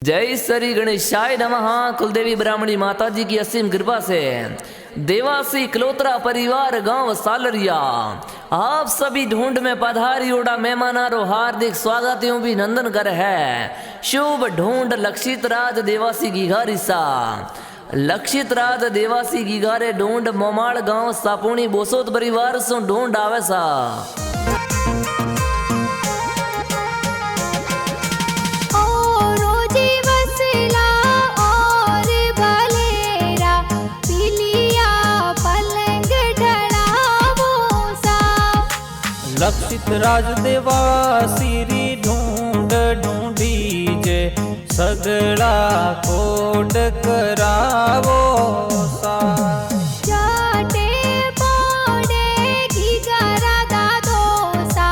जय श्री गणेशाय नमः। कुलदेवी ब्राह्मणी माता जी की असीम कृपा से देवासी कलोत्रा परिवार गांव सालरिया आप सभी ढूंढ में पधारी उड़ा मेहमानारो हार्दिक स्वागत यूं भी नंदन कर है। शुभ ढूंढ लक्षित राज देवासी गिगारी सा लक्षित राज देवासी गिगारे ढूंढ मोमाड़ गांव सापुणी बोसोत परिवार सो ढूंढ आवे सा। लक्षित राज देवासी ढूंढ ढूंढी जे सगला कोड करावो सा। जाटे पोड़े घिगारा दादो सा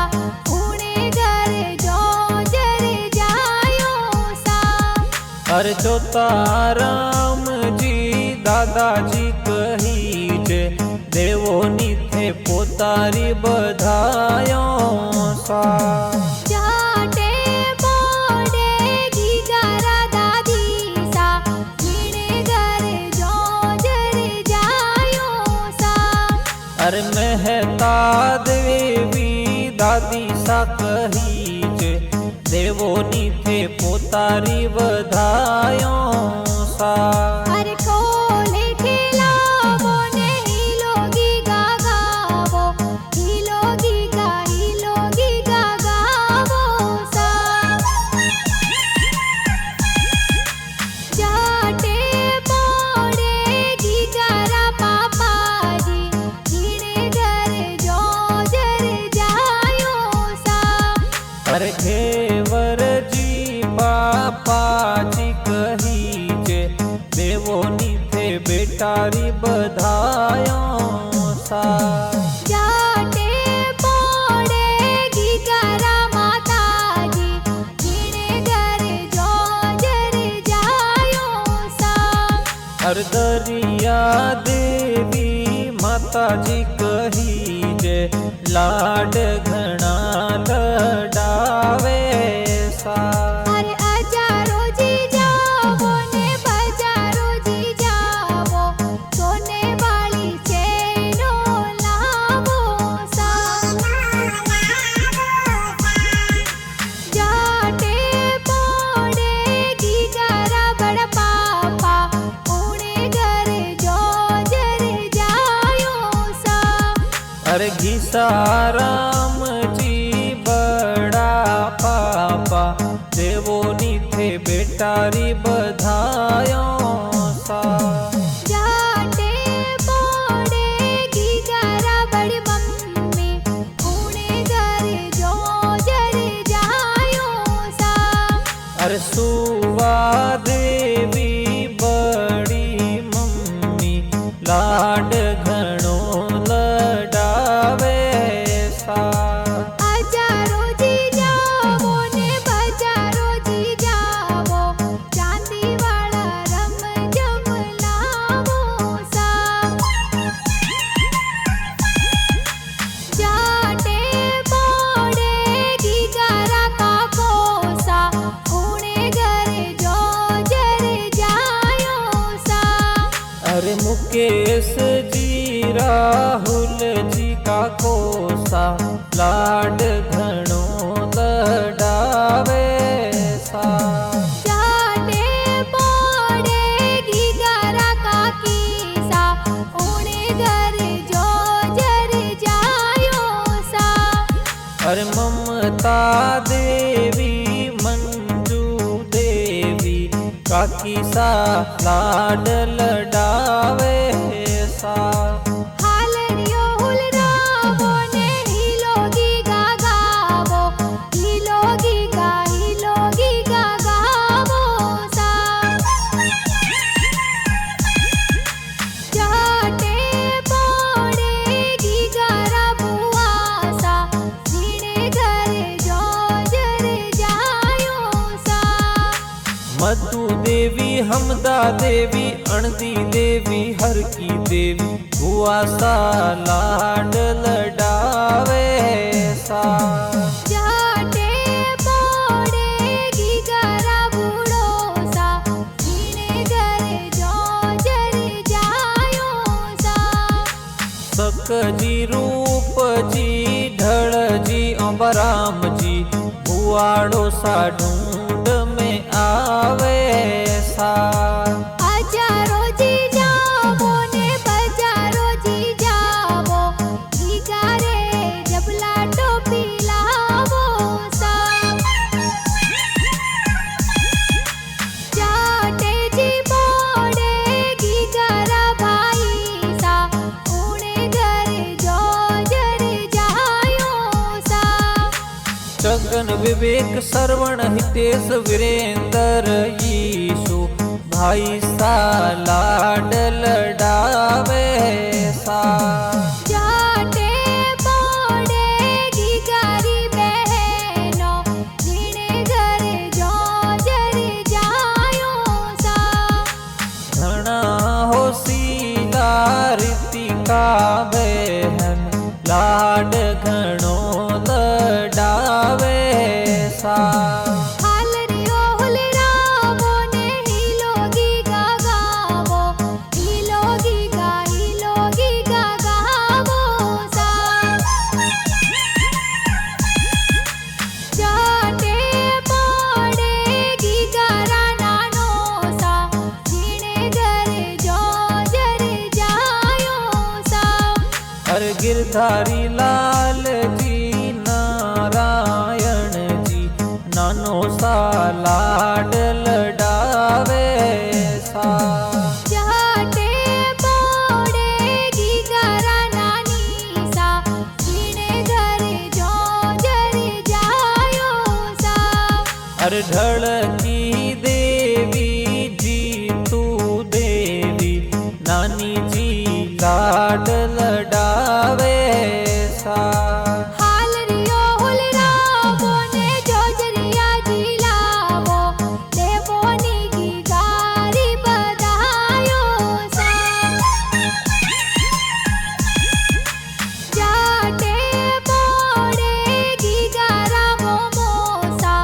पुणे घर जो जर जायो सा। अरे जोता राम जी दादाजी कही जे देवो नीथे पोतारी बधायो सा। जाटे पोड़े घिगारा दादी सा पुणे घर जो जर जायो सा। अरे मेहता देवी दादी सा कही जे देवो नीथे पोतारी बधायो सा। अरे कोले खिलावो ने हिलोगी गागावो हिलोगी गागावो सा। जाटे पोड़े घिगारा पापाजी घिने घर जो जर जायो सा। अरे घेवर जी बापा जी कही जे देवो नीथे बेटारी बधायो सा। जाटे पोड़े घिगारा माताजी घिने घर जो जर जायो सा। अरे दरिया देवी माता जी कही जे लाड घना लडावे सा। अरे अजारो जी जावो ने बजारो जी जावो सोने वाली चेनो लावो सा। जाटे पोड़े घिगारा बड़ पापा पुणे घर जो जर जायो सा। अरे घिसाराम जी बड़ा पापा देवो नीथे बेटारी बधायो सा। जाटे पोड़े घिगारा बड़ी मम्मी पुणे घर जो जर जायो सा। अरे सुवा देवी बड़ी मम्मी लाड घणो लडावे सा। अजारो जी जावो ने बजारो जी जावो चांदी वाला रम जम लावो सा। जाटे पोड़े घिगारा काको सा पुणे घर जो जर जायो सा। अरे मुकेश जी राहुल जी का कोसा लाड घणो लडावे सा। जाटे पोड़े घिगारा काकी सा पुणे घर जो जर जायो सा। अरे ममता देवी मंजू देवी काकी सा लाड लडावे सा। हालरियो हुलरावो ने हिलोगी गागावो हिलोगी गागावो सा। जाटे पोड़े घिगारा बुआ सा घिने घर जो जर जायो सा। मधु देवी हमदा देवी अणदी देवी हर की देवी बुआ सा लाड लडावे सा। जाटे पोड़े घिगारा बूढ़ो कुआड़ो सा ढूंढ में आवे सा। हजारो जी जावो ने बजारो जी जावो, घीगारे जबला टोपी लावो सा। जाटे जी बोड़े घीगारा भाई सा, ऊणे घरे जोजर जायो सा। गगन विवेक श्रवण हितेश वीरेंद्र यीशु भाई सा लाड लडावे सा। जाटे बोड़े घीगारी बहनो, जीणे घरे जोजर जायो सा। घना होशियार रितिका बहन लाड घणो लडावे सा। हालरियो हुलरावो ने हिलोगी गावो, हिलोगी गावो सा। जाटे बोड़े घीगारा नानो सा, जीणे घरे जोजर जायो सा। हर गिरधारी लाल जी नारायण जी नानो सा लाड लडावे सा। जाटे बोड़े घीगारा नानी सा, जीणे घरे जोजर जायो सा। हर ढळकी देवी जी तू देवी नानी जी लाड लडावे सा। हालरियो हुलरावो ने जोजरिया जी लावो, देवोनी घीगारी बधायो सा। जाटे बोड़े घीगारा मोमो सा,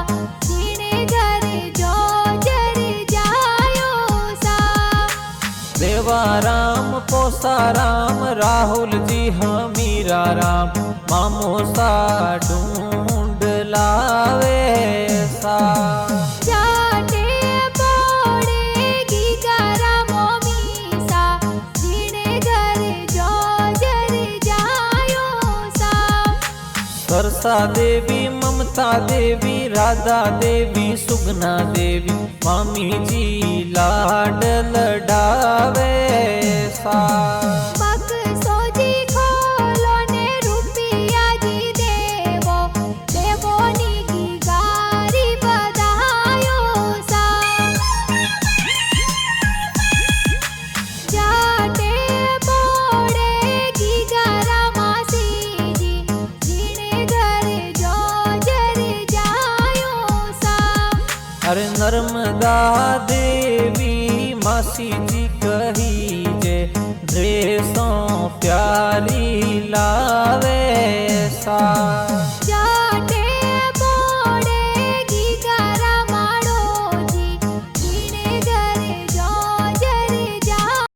जीणे घरे जोजर जायो सा। देवाराम पोसाराम राहुल जी हमीरा राम मामो सा ढूंढ लावे सा। जाटे बोड़े घीगारा मोमी सा, जीणे घरे जोजर जायो सा। सरसा देवी ममता देवी राधा देवी सुगना देवी मामी जी लाड लडावे सा। बक्सो जी खोलो ने रुपिया जी देवो, देवोनी घीगारी बधायो सा। जाटे बोड़े घीगारा मासी जी, जीणे घरे जोजर जायो सा। हर नर्मदा देवी मासी जी